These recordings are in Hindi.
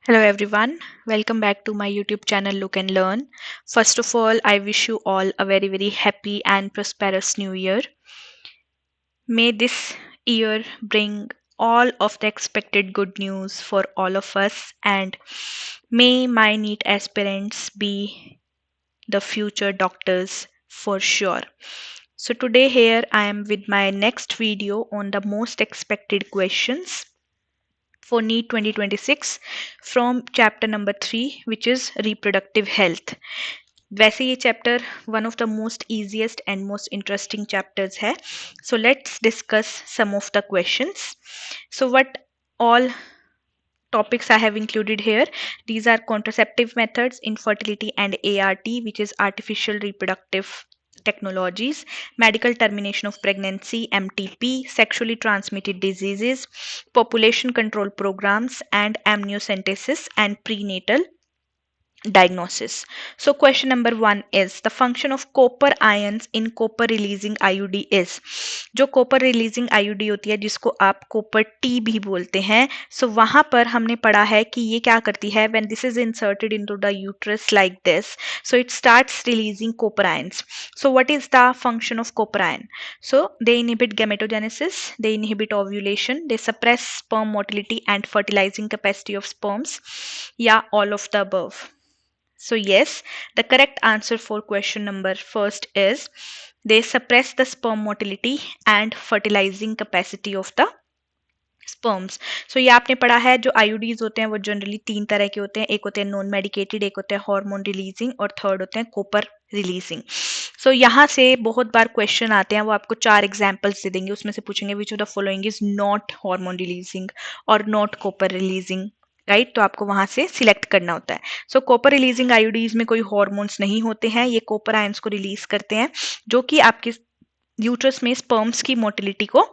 Hello everyone, welcome back to my YouTube channel Look and Learn. First of all, I wish you all a very happy and prosperous new year. May this year bring all of the expected good news for all of us, and may my NEET aspirants be the future doctors for sure. So today here I am with my next video on the most expected questions for NEET 2026 from chapter number 3, which is reproductive health. वैसे ये chapter one of the most easiest and most interesting chapters है. So let's discuss some of the questions. So what all topics I have included here. These are contraceptive methods, infertility and ART, which is artificial reproductive technologies, medical termination of pregnancy, MTP, sexually transmitted diseases, population control programs, and amniocentesis and prenatal diagnosis. So question number 1 is the function of copper ions in copper releasing IUD is. जो copper releasing IUD होती है जिसको आप copper T भी बोलते हैं, so वहां पर हमने पढ़ा है कि ये क्या करती है when this is inserted into the uterus like this, so it starts releasing copper ions. So what is the function of copper ion? So they inhibit gametogenesis, they inhibit ovulation, they suppress sperm motility and fertilizing capacity of sperms. Yeah, all of the above. So yes, the correct answer for question number first is they suppress the sperm motility and fertilizing capacity of the sperms. So ये आपने पढ़ा है जो IUDs होते हैं वो जनरली तीन तरह के होते हैं. एक होते हैं नॉन मेडिकेटेड, एक होते हैं हार्मोन रिलीजिंग और थर्ड होते हैं कॉपर रिलीजिंग. सो यहाँ से बहुत बार क्वेश्चन आते हैं, वो आपको चार एग्जांपल्स दे देंगे, उसमें से पूछेंगे विच of the following is not hormone releasing और नॉट कॉपर रिलीजिंग, राइट. तो आपको वहां से सिलेक्ट करना होता है. सो कॉपर रिलीजिंग आईयूडीज में कोई हॉर्मोन्स नहीं होते हैं, ये कॉपर आयंस को रिलीज करते हैं जो कि आपके यूट्रस में स्पर्म्स की मोटिलिटी को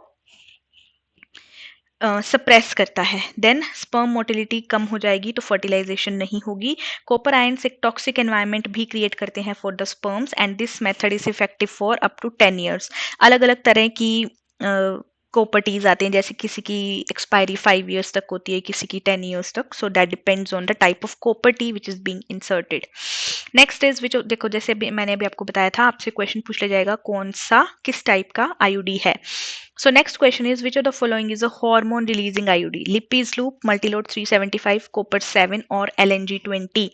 सप्रेस करता है. देन स्पर्म मोटिलिटी कम हो जाएगी तो फर्टिलाइजेशन नहीं होगी. कॉपर आयंस एक टॉक्सिक एनवायरनमेंट भी क्रिएट करते हैं for the sperms and this method is effective for up to 10 years. अलग अलग तरह की कॉपर्टीज आते हैं, जैसे किसी की एक्सपायरी 5 ईयर्स तक होती है, किसी की 10 ईयर्स तक. So that depends on the type of copper T which is being inserted. Next is which, देखो जैसे मैंने अभी आपको बताया था, आपसे क्वेश्चन पूछ लिया जाएगा कौन सा किस टाइप का आईयूडी है. So next question is which of the following is a hormone releasing IUD? Lippes loop, Multilode 375, Copper 7 और LNG 20.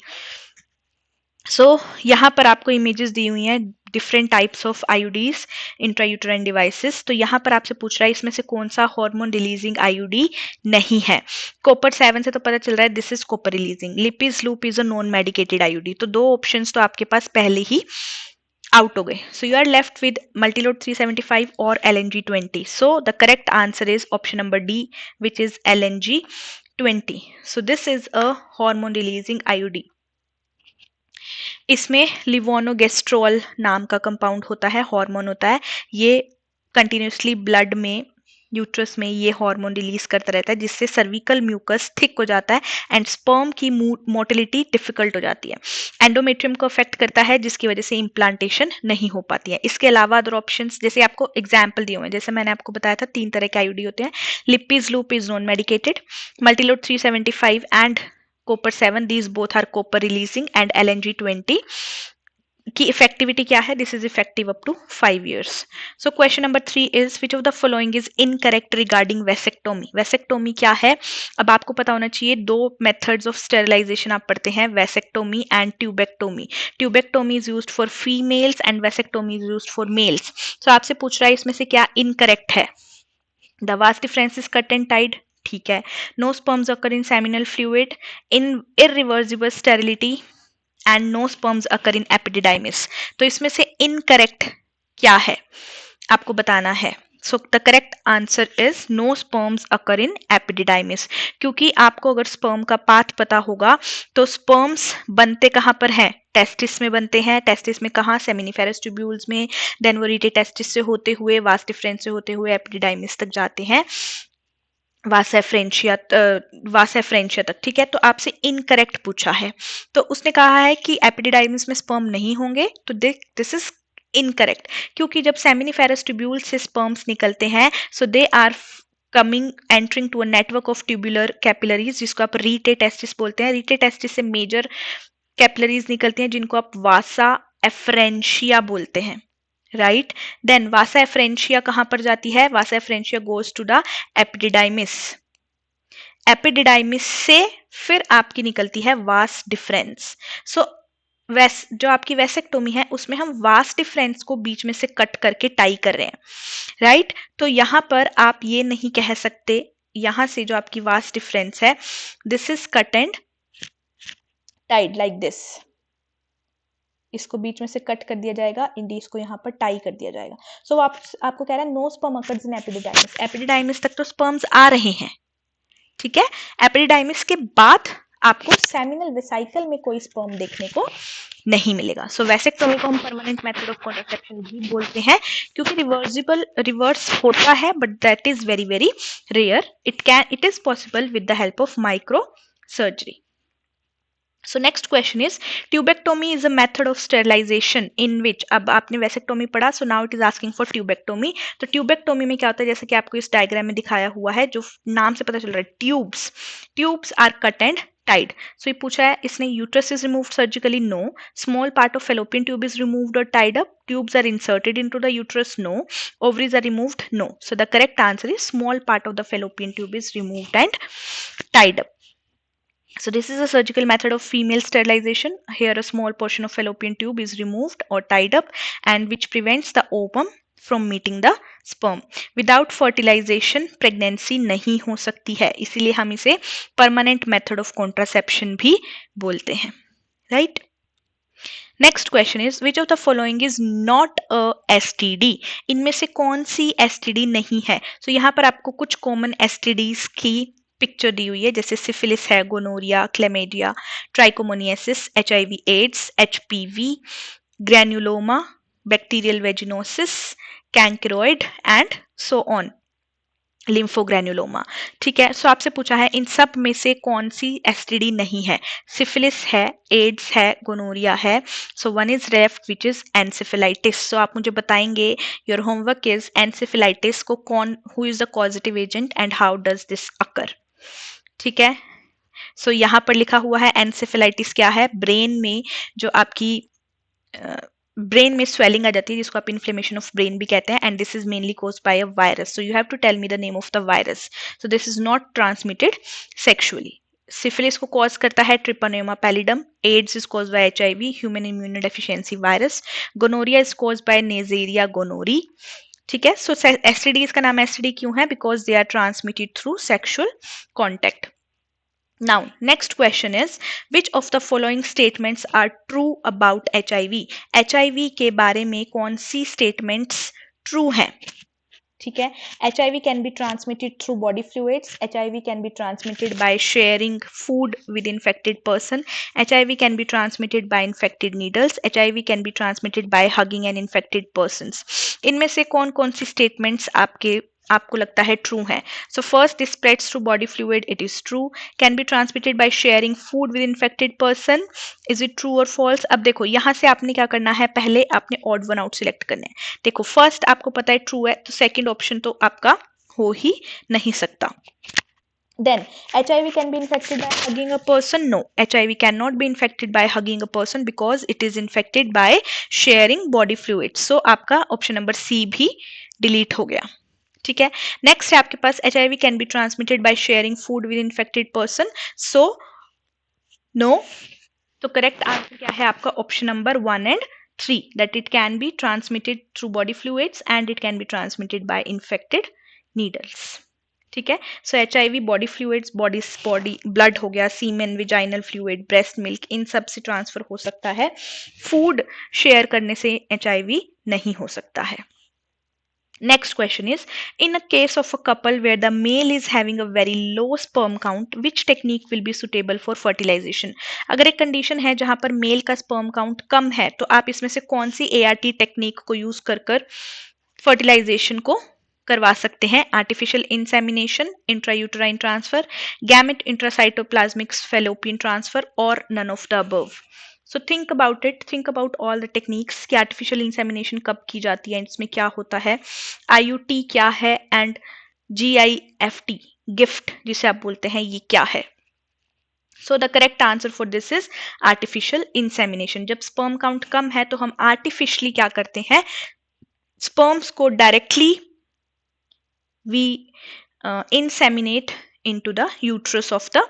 So यहाँ पर आपको इमेजेस दी हुई हैं different types of IUDs intrauterine devices. तो यहाँ पर आपसे पूछ रहा है इसमें से कौन सा हार्मोन रिलीजिंग आईयूडी नहीं है. कॉपर 7 से तो पता चल रहा है this is copper releasing. Lippes loop is a non medicated IUD. तो दो ऑप्शंस तो आपके पास पहले ही out हो गए. So you are left with Multilode 375 or LNG 20. So the correct answer is option number D, which is LNG 20. So this is a hormone releasing IUD. इसमें लिवोनोगेस्ट्रोल नाम का कंपाउंड होता है, हार्मोन होता है. ये कंटिन्यूसली ब्लड में यूट्रस में ये हार्मोन रिलीज करता रहता है जिससे सर्विकल म्यूकस थिक हो जाता है एंड स्पर्म की मोटिलिटी डिफिकल्ट हो जाती है. एंडोमेट्रियम को अफेक्ट करता है जिसकी वजह से इम्प्लांटेशन नहीं हो पाती है. इसके अलावा अदर ऑप्शंस जैसे आपको एग्जाम्पल दिए हुए हैं, जैसे मैंने आपको बताया था तीन तरह के आईयूडी होते हैं. Lippes loop is non medicated, Multiload 375 and copper 7, these both are copper releasing, and LNG 20 की इफेक्टिविटी क्या है, this is effective up to 5 years. So question number 3 is which of the following is incorrect regarding vasectomy. Vasectomy क्या है, अब आपको पता होना चाहिए. दो मेथड्स ऑफ स्टेरिलाइजेशन आप पढ़ते हैं, vasectomy and tubectomy. Tubectomy is used for females and vasectomy is used for males. So आपसे पूछ रहा है इसमें से क्या इनकरेक्ट है. The vast difference is cut and tied, ठीक है. No sperms occur in seminal fluid, in irreversible sterility and no sperms occur in epididymis. तो इसमें से इनकरेक्ट क्या है आपको बताना है. So the correct answer is no sperms occur in epididymis. क्योंकि आपको अगर स्पर्म का पाथ पता होगा तो स्पर्म्स बनते कहाँ पर हैं, टेस्टिस में बनते हैं. टेस्टिस में कहाँ, सेमिनिफेरस ट्यूब्यूल्स में. देन वो रीटे टेस्टिस से होते हुए वास डिफरेंस से होते हुए एपिडिडाइमिस तक जाते हैं, वासेफ्रेंशिया तक, ठीक है. तो आपसे इनकरेक्ट पूछा है, तो उसने कहा है कि एपिडिडाइमिस में स्पर्म नहीं होंगे, तो दिस इज इनकरेक्ट. क्योंकि जब सेमिनिफेरस ट्यूब्यूल से स्पर्म्स निकलते हैं so they are coming entering to a network of tubular capillaries, जिसको आप रीटे टेस्टिस बोलते हैं। रीटे टेस्टिस से मेजर कैपिलरीज निकलती हैं जिनको आप वासा एफरेंशिया बोलते हैं, राइट। देन वासा एफरेंशिया कहां पर जाती है? Vasa efferentia goes to the epididymis. Epididymis से फिर आपकी निकलती है वास डिफरेंस। सो जो आपकी वेसेक्टोमी है उसमें हम वास डिफरेंस को बीच में से कट करके टाई कर रहे हैं, राइट। तो यहां पर आप ये नहीं कह सकते, यहां से जो आपकी वास डिफरेंस है, this is cut and tied like this. इसको बीच में से कट कर दिया जाएगा, इंडीज को यहाँ पर टाई कर दिया जाएगा। सो आपको कह रहा है no sperm occurs in epididymis. Epididymis तक तो स्पर्म्स आ रहे हैं, ठीक है। एपिडिडाइमिस के बाद आपको सेमिनल वेसाइकल में कोई स्पर्म देखने को नहीं मिलेगा। सो वैसेक्टोमी को हम परमानेंट मेथड ऑफ कॉन्ट्रासेप्शन भी बोलते हैं, क्योंकि रिवर्स होता है, but that is very very rare. It is possible with the help of micro surgery. So next question is, tubectomy is a method of sterilization in which, अब आपने वेसेक्टोमी पढ़ा, so now it is asking for tubectomy। तो ट्यूबेक्टोमी में क्या होता है, जैसे कि आपको इस डायग्राम में दिखाया हुआ है, जो नाम से पता चल रहा है, tubes are cut and tied। So ये पूछा है, इसने uterus is removed surgically, no। Small part of fallopian tube is removed or tied up। Tubes are inserted into the uterus, no। Ovaries are removed, no। So the correct answer is small part of the fallopian tube is removed and tied up। So this is a surgical method of female sterilization. Here a small portion of fallopian tube is removed or tied up, and which prevents the ovum from meeting the sperm। Without fertilization pregnancy नहीं हो सकती है, इसीलिए हम इसे permanent method of contraception भी बोलते हैं, right? Next question is, which of the following is not a STD. इनमें से कौन सी एसटीडी नहीं है? सो यहाँ पर आपको कुछ कॉमन एसटीडीज की पिक्चर दी हुई है, जैसे सिफिलिस है, gonorrhoea, chlamydia, trichomoniasis, HIV AIDS, HPV, granuloma, bacterial vaginosis, chancroid and so on, lymphogranuloma. ठीक है, सो आपसे पूछा है इन सब में से कौन सी एसटीडी नहीं है? सिफिलिस है, एड्स है, गोनोरिया है। So one is left which is encephalitis. So आप मुझे बताएंगे, योर होमवर्क इज एनसेफेलाइटिस को कौन, who is the causative agent and how does this occur. ठीक है, सो यहाँ पर लिखा हुआ है एनसेफेलाइटिस क्या है, ब्रेन में जो आपकी ब्रेन में स्वेलिंग आ जाती है, जिसको आप इन्फ्लेमेशन ऑफ ब्रेन भी कहते हैं, and this is mainly caused by a virus. So you have to tell me the name of the virus. So this is not transmitted sexually. Syphilis को कॉज करता है treponema pallidum. AIDS is caused by HIV, human immunodeficiency virus. Gonorrhoea is caused by neisseria gonorrhoeae. ठीक है, सो एसटीडी का नाम एसटीडी क्यों है? Because they are transmitted through sexual contact. Now, next question is, which of the following statements are true about HIV? HIV के बारे में कौन सी statements true हैं? ठीक है, HIV can be transmitted through body fluids. HIV can be transmitted by sharing food with infected person. HIV can be transmitted by infected needles. HIV can be transmitted by hugging an infected persons. इनमें से कौन कौन सी statements आपको लगता है ट्रू है? So first, this spreads through body fluid, it is true. Can be transmitted by sharing food with infected person, is it true और फॉल्स? अब देखो यहाँ से आपने क्या करना है, पहले आपने ऑड वन आउट सिलेक्ट करना है। देखो फर्स्ट आपको पता है ट्रू है, तो सेकंड ऑप्शन तो आपका हो ही नहीं सकता। Then HIV can be infected by hugging a person? No, HIV cannot be infected by hugging a person because it is infected by sharing body fluids. So आपका ऑप्शन नंबर सी भी डिलीट हो गया। ठीक है, नेक्स्ट है आपके पास, HIV can be transmitted by sharing food with infected person. So no, तो करेक्ट आंसर क्या है आपका? Option number 1 and 3, that it can be transmitted through body fluids and it can be transmitted by infected needles. ठीक है, so HIV body fluids, body blood हो गया, semen, vaginal fluid, breast milk, इन सब से ट्रांसफर हो सकता है। फूड शेयर करने से HIV नहीं हो सकता है। Next question is, in a case of a couple where the male is having a very low sperm count, which technique will be suitable for fertilization? अगर एक कंडीशन है जहां पर मेल का स्पर्म काउंट कम है, तो आप इसमें से कौन सी ART टेक्निक को यूज कर फर्टिलाइजेशन को करवा सकते हैं? Artificial insemination, intrauterine transfer, gamete intracytoplasmic fallopian transfer, और none of the above. So think about it, think about all the techniques कि आर्टिफिशियल इंसेमिनेशन कब की जाती है, इसमें क्या होता है, IUT क्या है, एंड GIFT, गिफ्ट जिसे आप बोलते हैं, ये क्या है? So the correct answer for this is artificial insemination. जब स्पर्म काउंट कम है तो हम आर्टिफिशियली क्या करते हैं, स्पर्म्स को directly we inseminate into the uterus of the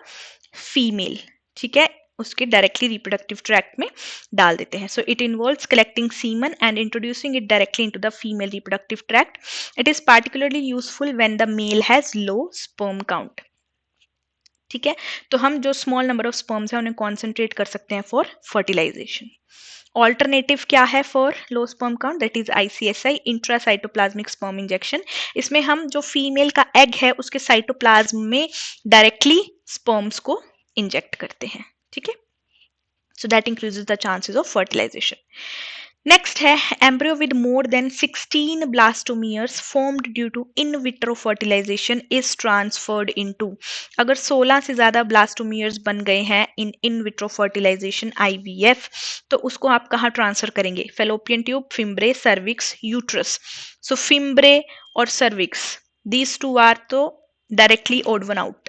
female, ठीक है, उसके डायरेक्टली रिप्रोडक्टिव ट्रैक्ट में डाल देते हैं. So it involves collecting semen and introducing it directly into the female reproductive tract. It is particularly useful when the male has low sperm count. ठीक है, तो हम जो स्मॉल नंबर ऑफ स्पर्म्स है उन्हें कॉन्सेंट्रेट कर सकते हैं फॉर फर्टिलाइजेशन. ऑल्टरनेटिव क्या है for low sperm count? That is ICSI, intracytoplasmic sperm injection. इसमें हम जो फीमेल का एग है उसके साइटोप्लाज्म में डायरेक्टली स्पर्म्स को इंजेक्ट करते हैं. ठीक है, so that increases the chances of fertilisation. Next है embryo with more than 16 blastomeres formed due to in vitro fertilisation is transferred into. अगर 16 से ज्यादा ब्लास्टोमियर्स बन गए हैं इन विट्रो फर्टिलाइजेशन IVF, तो उसको आप कहाँ ट्रांसफर करेंगे? Fallopian tube, fimbriae, cervix, uterus. So fimbriae और सर्विक्स, दीज टू आर तो डायरेक्टली ओड वन आउट.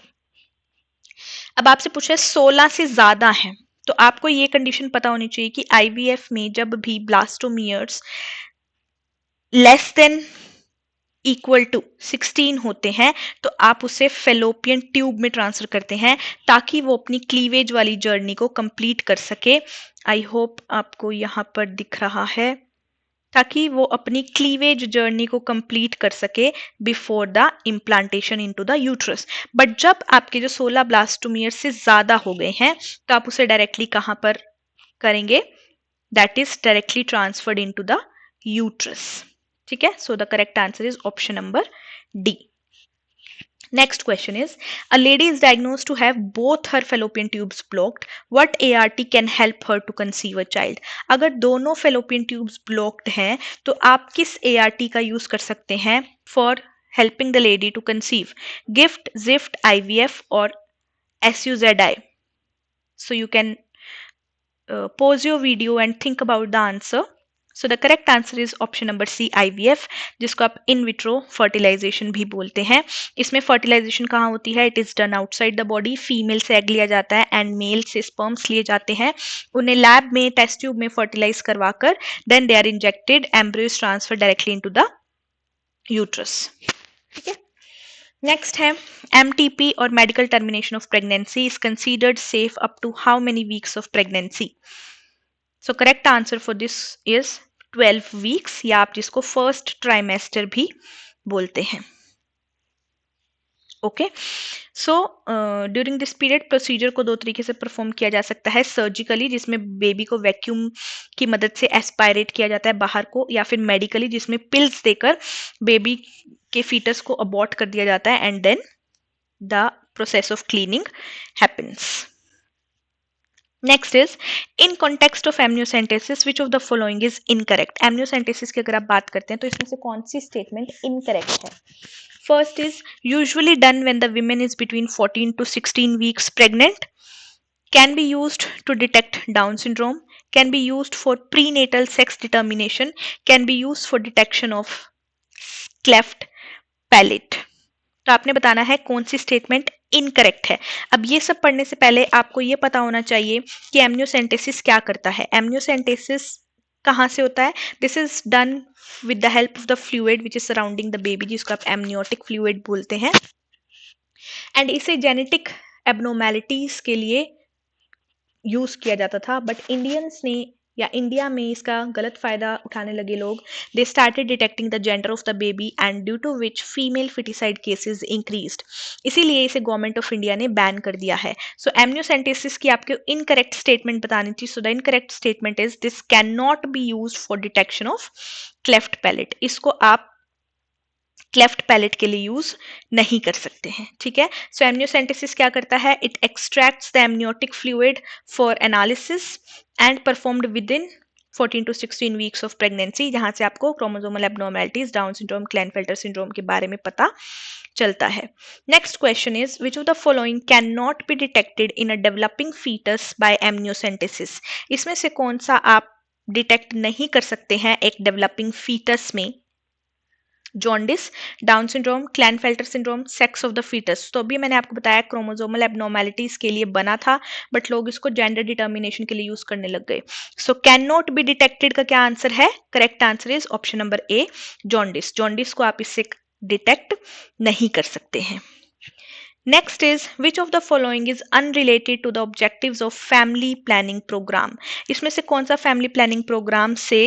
अब आपसे पूछा है 16 से ज्यादा है, तो आपको ये कंडीशन पता होनी चाहिए कि IVF में जब भी blastomeres less than equal to 16 होते हैं तो आप उसे फेलोपियन ट्यूब में ट्रांसफर करते हैं ताकि वो अपनी क्लीवेज वाली जर्नी को कंप्लीट कर सके. आई होप आपको यहां पर दिख रहा है, ताकि वो अपनी क्लीवेज जर्नी को कंप्लीट कर सके before the implantation into the uterus. But जब आपके जो 16 ब्लास्टोमियर से ज्यादा हो गए हैं तो आप उसे डायरेक्टली कहां पर करेंगे? That is directly transferred into the uterus. ठीक है, so the correct answer is option number D. Next question is, a lady is diagnosed to have both her fallopian tubes blocked. What ART can help her to conceive a child? अगर दोनों fallopian tubes blocked हैं तो आप किस ART का यूज कर सकते हैं for helping the lady to conceive? GIFT, ZIFT, IVF or SUZI? So you can pause your video and think about the answer. So the correct answer is option number C, IVF, जिसको आप इन विट्रो फर्टिलाइजेशन भी बोलते हैं. इसमें फर्टिलाइजेशन कहाँ होती है? It is done outside the body. Female से एग लिया जाता है एंड मेल से स्पर्म्स लिए जाते हैं. उन्हें लैब में टेस्ट ट्यूब में फर्टिलाइज करवाकर then they are injected. Embryo is transfer directly into the uterus. ठीक है, नेक्स्ट है MTP और medical termination of pregnancy is considered safe up to how many weeks of pregnancy? So correct answer for this is 12 weeks, या आप जिसको फर्स्ट ट्राइमेस्टर भी बोलते हैं. Okay, so during this period procedure को दो तरीके से परफॉर्म किया जा सकता है. सर्जिकली, जिसमें बेबी को वैक्यूम की मदद से एस्पायरेट किया जाता है बाहर को, या फिर मेडिकली जिसमें पिल्स देकर बेबी के फीटस को अबॉर्ट कर दिया जाता है and then the process of cleaning happens. Next is, in context of amniocentesis which of the following is incorrect? Amniocentesis की अगर आप बात करते हैं तो इसमें से कौन सी स्टेटमेंट इनकरेक्ट है? First is, usually done when the women is between 14 to 16 weeks pregnant. Can be used to detect Down syndrome. Can be used for prenatal sex determination. Can be used for detection of cleft palate. तो आपने बताना है कौन सी स्टेटमेंट इनकरेक्ट है. अब ये सब पढ़ने से पहले आपको ये पता होना चाहिए कि एमनियोसेंटेसिस क्या करता है. एमनियोसेंटेसिस कहाँ से होता है? This is done with the help of the fluid which is surrounding the baby, जिसको आप एमनियोटिक फ्लूइड बोलते हैं. एंड इसे जेनेटिक एबनॉर्मेलिटीज के लिए यूज किया जाता था, बट इंडियंस ने या इंडिया में इसका गलत फायदा उठाने लगे लोग. They started detecting the gender of the baby and due to which female foeticide cases increased. इसीलिए इसे गवर्नमेंट ऑफ इंडिया ने बैन कर दिया है. सो एमनियोसेंटेसिस की आपको इनकरेक्ट स्टेटमेंट बतानी थी. So the incorrect statement is, this can not B used for detection of cleft palette. इसको आप क्लेफ्ट पैलेट के लिए यूज नहीं कर सकते हैं. ठीक है, सो एमनियोसेंटेसिस क्या करता है? It extracts the amniotic fluid for analysis and performed within 14 to 16 weeks of pregnancy, जहां से आपको chromosomal abnormalities, Down syndrome, Klinefelter syndrome के बारे में पता चलता है. Next question is, which of the following can not be detected in a developing foetus by amniocentesis? इसमें से कौन सा आप डिटेक्ट नहीं कर सकते हैं एक डेवलपिंग फीटस में jaundice, Down syndrome, Klinefelter syndrome, sex of the foetus. तो अभी मैंने आपको बताया क्रोमोसोमल एबनॉर्मेलिटीज के लिए बना था, बट लोग इसको जेंडर डिटर्मिनेशन के लिए यूज करने लग गए। So can not be detected का क्या आंसर है? Correct answer is option number A, jaundice. Jaundice को आप इससे डिटेक्ट नहीं कर सकते हैं। Next is which of the following is unrelated to the objectives of family planning program? इसमें से कौन सा family planning program से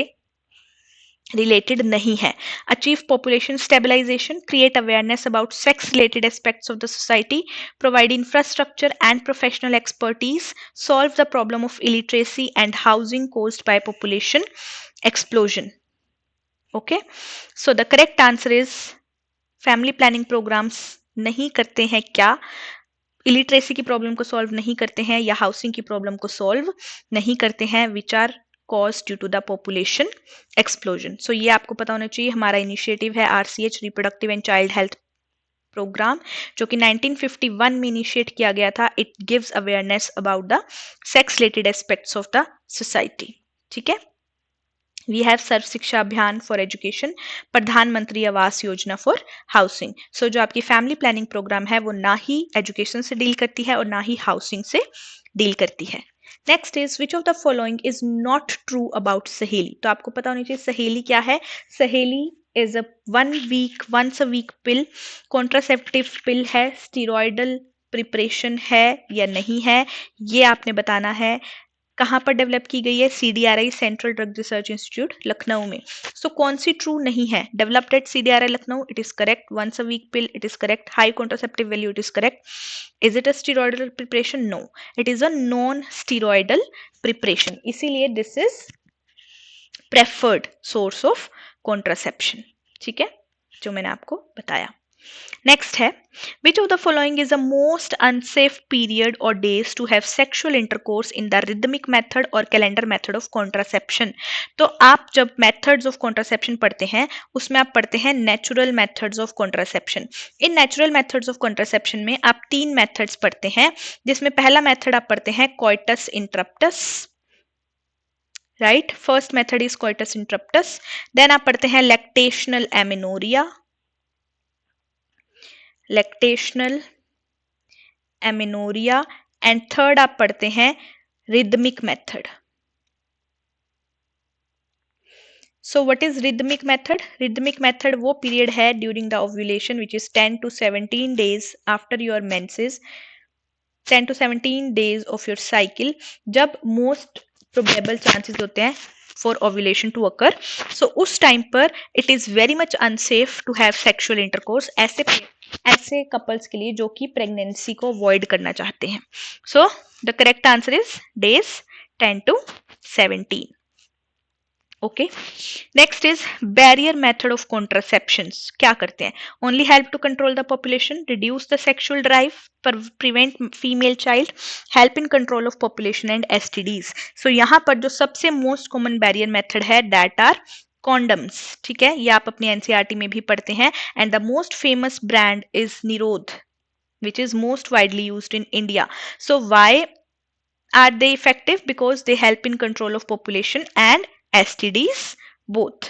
रिलेटेड नहीं है? Achieve population stabilisation, create awareness about sex related aspects of the society, provide infrastructure and professional expertise, solve the problem of illiteracy and housing caused by population explosion. Okay, so the correct answer is family planning programs नहीं करते हैं क्या? इलिटरेसी की प्रॉब्लम को सॉल्व नहीं करते हैं या हाउसिंग की प्रॉब्लम को सॉल्व नहीं करते हैं, which are cause due to the population explosion. So ये आपको पता होना चाहिए। हमारा इनिशिएटिव है RCH, reproductive and child health programme, जो कि 1951 में इनिशिएट किया गया था। It gives awareness about the sex related aspects of the society. ठीक है, वी हैव सर्व शिक्षा अभियान फॉर एजुकेशन, प्रधानमंत्री आवास योजना फॉर हाउसिंग। सो जो आपकी फैमिली प्लानिंग प्रोग्राम है वो ना ही एजुकेशन से डील करती है और ना ही हाउसिंग से डील करती है। Next is which of the following is not true about सहेली? तो आपको पता होनी चाहिए सहेली क्या है। Saheli is a once a week pill, contraceptive pill है, स्टीरॉयडल प्रिपरेशन है या नहीं है, ये आपने बताना है। कहाँ पर डेवलप की गई है? CDRI, central drug research institute, Lucknow में। सो कौन सी ट्रू नहीं है? Developed at CDRI Lucknow, it is correct. Once a week pill, it is correct. High contraceptive value, it is correct. Is it a steroidal preparation? No, it is a non steroidal preparation, इसीलिए this is preferred source of contraception. ठीक है, जो मैंने आपको बताया। नेक्स्ट है which of the following is the most unsafe period और days to have sexual intercourse in the rhythmic method और कैलेंडर मेथड ऑफ कॉन्ट्रासेप्शन? तो आप जब मेथड्स ऑफ कॉन्ट्रासेप्शन पढ़ते हैं उसमें आप पढ़ते हैं natural methods of contraception. In natural methods of contraception में आप 3 मेथड्स पढ़ते हैं, जिसमें पहला मेथड आप पढ़ते हैं coitus interruptus, right. First method is coitus interruptus. Then आप पढ़ते हैं lactational amenorrhoea, lactational amenorrhoea, and third आप पढ़ते हैं rhythmic method. So what is rhythmic method? Rhythmic method वो पीरियड है during the ovulation which is 10 to 17 days after your menses, 10 to 17 days of your cycle, जब मोस्ट प्रोबेबल चांसेस होते हैं for ovulation to occur. So उस टाइम पर it is very much unsafe to have sexual intercourse ऐसे कपल्स के लिए जो कि प्रेगनेंसी को अवॉइड करना चाहते हैं। So the correct answer is days 10 to 17। Okay, next is barrier method of contraceptions. क्या करते हैं? Only help to control the population, reduce the sexual drive, prevent female child, help in control of population and STDs. So यहाँ पर जो सबसे मोस्ट कॉमन बैरियर मेथड है दैट आर कॉन्डम्स। ठीक है, ये आप अपनी एनसीईआरटी में भी पढ़ते हैं। And the most famous brand is निरोध, which is most widely used in India. So why are they effective? Because they help in control of population and STDs both.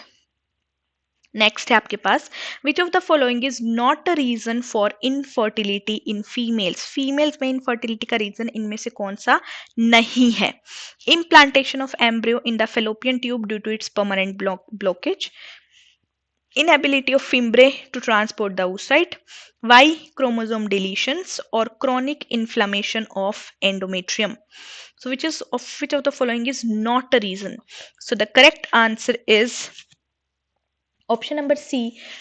Next है आपके पास which of the following is not a reason for infertility in females? Females में इनफर्टिलिटी का रीजन इनमें से कौन सा नहीं है? Implantation of embryo in the fallopian tube due to its permanent blockage, inability of fimbriae to transport the oocyte, Y chromosome deletions, or chronic inflammation of endometrium. So which of the following is not a reason? So the correct answer is option number C,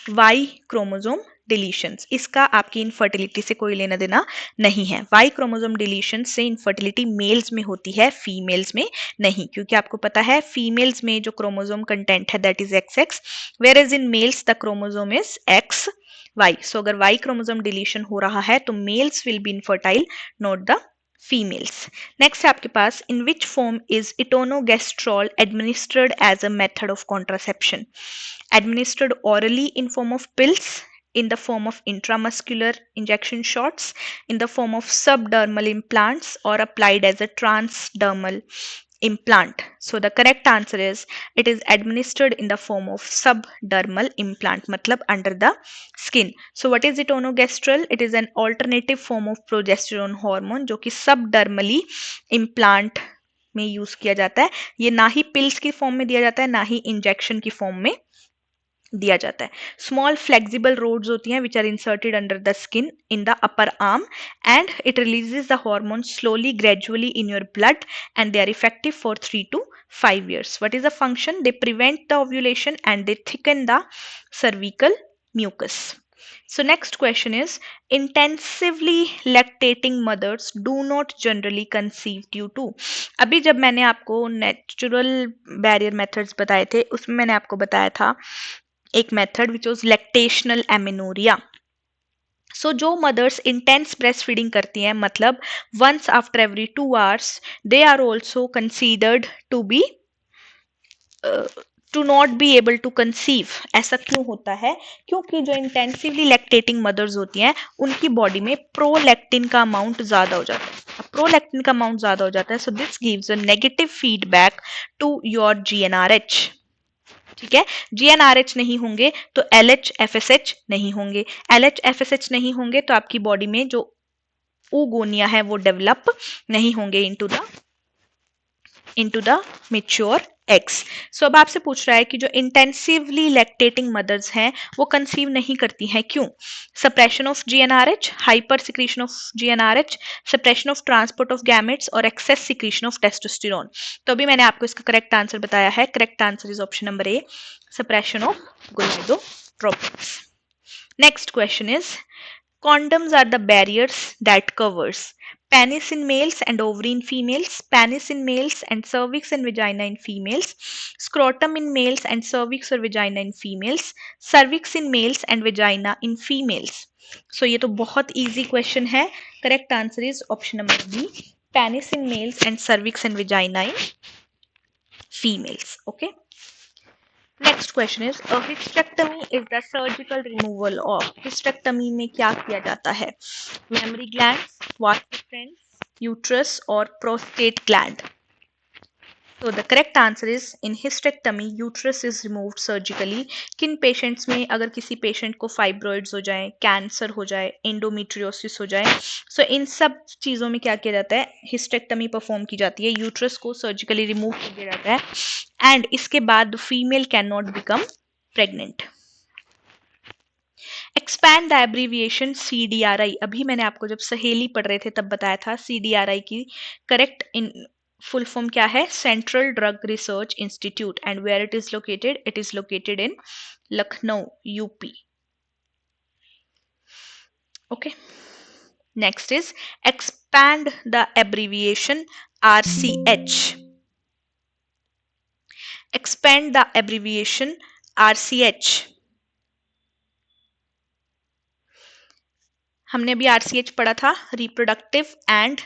Y chromosome deletions. इसका आपकी इनफर्टिलिटी से कोई लेना देना नहीं है। वाई क्रोमोसोम डिलीशन से इनफर्टिलिटी मेल्स में होती है, फीमेल्स में नहीं, क्योंकि आपको पता है फीमेल्स में जो क्रोमोसोम कंटेंट है that is XX, whereas in males the chromosome is XY। So अगर वाई क्रोमोसोम डिलीशन हो रहा है तो males will be infertile, not the females. Next है आपके पास in which form is etonogestrel administered as a method of contraception? Administered orally in form of pills, in the form of intramuscular injection shots, in the form of subdermal implants, or applied as a transdermal implant. So the correct answer is it is administered in the form of subdermal implant, matlab under the skin. So what is etonogestrel? It is an alternative form of progesterone hormone जो कि subdermally implant में यूज किया जाता है. ये ना ही पिल्स की फॉर्म में दिया जाता है ना ही इंजेक्शन की फॉर्म में दिया जाता है. स्मॉल फ्लेक्सिबल रोड्स होती हैं which are inserted under the skin in the upper arm and it releases the hormone slowly gradually in your blood and they are effective for 3 to 5 years. What is the function? They prevent the ovulation and they thicken the cervical mucus. So next question is, intensively lactating mothers do not generally conceive due to. अभी जब मैंने आपको नेचुरल बैरियर मेथड्स बताए थे उसमें मैंने आपको बताया था एक method which was lactational amenorrhoea. So जो मदर्स इंटेंस ब्रेस्ट फीडिंग करती हैं मतलब once after every 2 hours they are also considered to be to not be able to conceive. ऐसा क्यों होता है? क्योंकि जो इंटेंसिवली लैक्टेटिंग मदर्स होती हैं उनकी बॉडी में प्रोलैक्टिन का अमाउंट ज्यादा हो जाता है. प्रोलैक्टिन का अमाउंट ज्यादा हो जाता है so this gives a negative feedback to your GnRH. ठीक है, GnRH नहीं होंगे तो LH FSH नहीं होंगे. LH FSH नहीं होंगे तो आपकी बॉडी में जो oogonia है वो डेवलप नहीं होंगे into the mature eggs. So अब आपसे पूछ रहा है कि जो इंटेंसिवली लैक्टेटिंग मदर्स हैं वो कंसीव नहीं करती हैं क्यों? Suppression of GnRH, hyper secretion of GnRH, suppression of transport of gametes और एक्सेस सिक्रीशन ऑफ टेस्टोस्टेरोन. तो अभी मैंने आपको इसका करेक्ट आंसर बताया है. Correct answer is option number A, suppression of gonadotropins. Next question is, condoms are the barriers that covers penis in males and ovary in females, penis in males and cervix and vagina in females, scrotum in males and cervix or vagina in females, cervix in males and vagina in females. So ये तो बहुत easy question है. Correct answer is option number B, penis in males and cervix and vagina in females. Okay. Next question is, hysterectomy is the surgical removal of. Hysterectomy में क्या किया जाता है? Mammary glands, vas deferens, uterus और prostate gland. So the correct answer is in hysterectomy uterus is removed surgically. किन पेशेंट्स में? अगर किसी पेशेंट को फाइब्रॉइड्स हो जाए, कैंसर हो जाए, एंडोमेट्रियोसिस हो जाए, सो इन सब चीज़ों में क्या किया जाता है? हिस्टेक्टमी परफॉर्म की जाती है. यूट्रस को सर्जिकली रिमूव कर दिया जाता है एंड इसके बाद female can not become pregnant. Expand the abbreviation CDRI. अभी मैंने आपको जब सहेली पढ़ रहे थे तब बताया था CDRI की करेक्ट इन फुल फॉर्म क्या है? Central drug research institute. And where it is located? It is located in Lucknow, UP. Okay. Next is expand the abbreviation RCH. Expand the abbreviation RCH. हमने अभी RCH पढ़ा था, reproductive and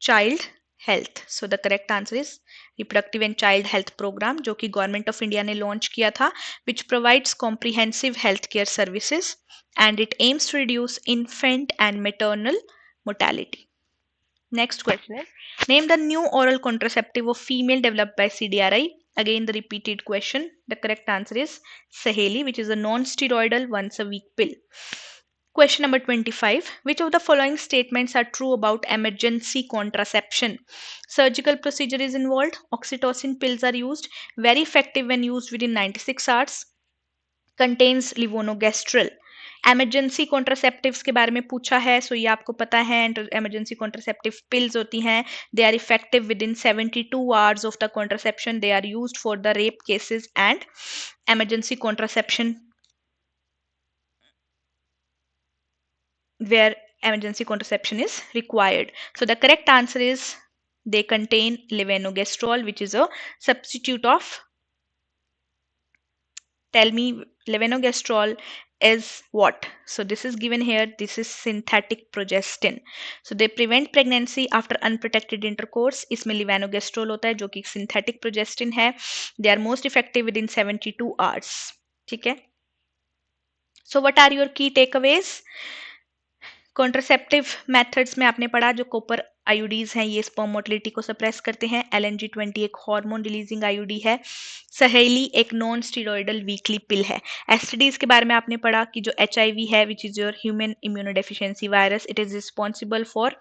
child health. So the correct answer is reproductive and child health programme जो कि गवर्नमेंट ऑफ इंडिया ने लॉन्च किया था, which provides comprehensive health care services and it aims to reduce infant and maternal mortality. Next question is, name the new oral contraceptive of female developed by CDRI. Again the repeated question. The correct answer is Saheli, which is a non-steroidal once a week pill. Question number 25. Which of the following statements are true about emergency contraception? Surgical procedure is involved. Oxytocin pills are used. Very effective when used within 96 hours. Contains levonorgestrel. Emergency contraceptives के बारे में पूछा है, सो ये आपको पता है. एमरजेंसी कॉन्ट्रासेप्टिव पिल्स होती हैं, they are effective within 72 hours of the contraception. They are used for the rape cases and emergency contraception where emergency contraception is required. So the correct answer is they contain levonorgestrel, which is a substitute of, tell me, levonorgestrel is what? So this is given here, this is synthetic progestin. So they prevent pregnancy after unprotected intercourse. इसमें levonorgestrel होता है जो कि synthetic progestin है. They are most effective within 72 hours. ठीक है. So what are your key takeaways? Contraceptive methods में आपने पढ़ा जो कॉपर आईयूडीज हैं, ये स्पर्म मोटिलिटी को सप्रेस करते हैं। LNG-20 एक हार्मोन रिलीजिंग आईयूडी है। सहेली एक नॉन स्टीरॉयडल वीकली पिल है। एसटीडीज के बारे में आपने पढ़ा कि जो HIV है, which is your human immunodeficiency virus, it is responsible for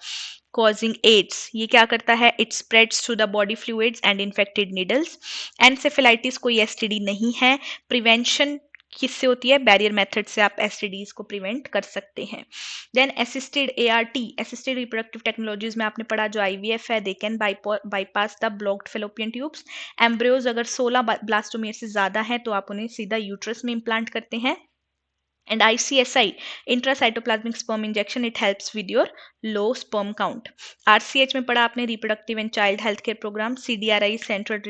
causing AIDS. ये क्या करता है? It spreads through the body fluids and infected needles. Encephalitis कोई एसटीडी नहीं है। प्रिवेंशन किससे होती है? बैरियर मेथड से आप एसटीडीज को प्रिवेंट कर सकते हैं। Then assisted ART, assisted reproductive technologies में आपने पढ़ा जो IVF है, they can bypass the blocked fallopian tubes. Embryos अगर 16 ब्लास्टोमियर से ज्यादा है तो आप उन्हें सीधा यूट्रस में इम्प्लांट करते हैं। And ICSI, intracytoplasmic sperm injection, it helps with your low sperm count. RCH में पढ़ा आपने reproductive and child healthcare program. CDRI, Central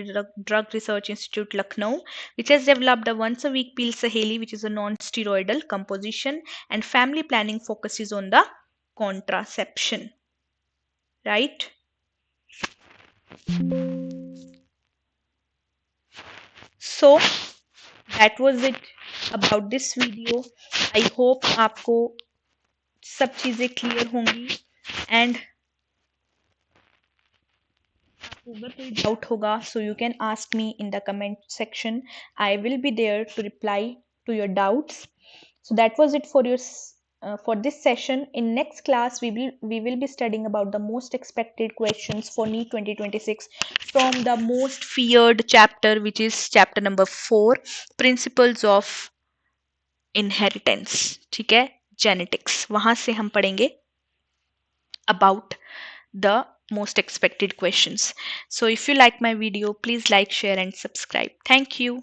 Drug Research Institute, Lucknow, which has developed a once a week pill Saheli, which is a non-steroidal composition, and family planning focuses on the contraception. Right? So that was it about this video. I hope आपको सब चीजें क्लियर होंगी एंड अगर कोई डाउट होगा so you can ask me in the comment section. I will be there to reply to your doubts. So that was it for this session. In next class we will be studying about the most expected questions for NEET 2026 from the most feared chapter, which is chapter number 4, principles of inheritance. ठीक है, genetics. वहां से हम पढ़ेंगे about the most expected questions. So if you like my video, please like, share and subscribe. Thank you.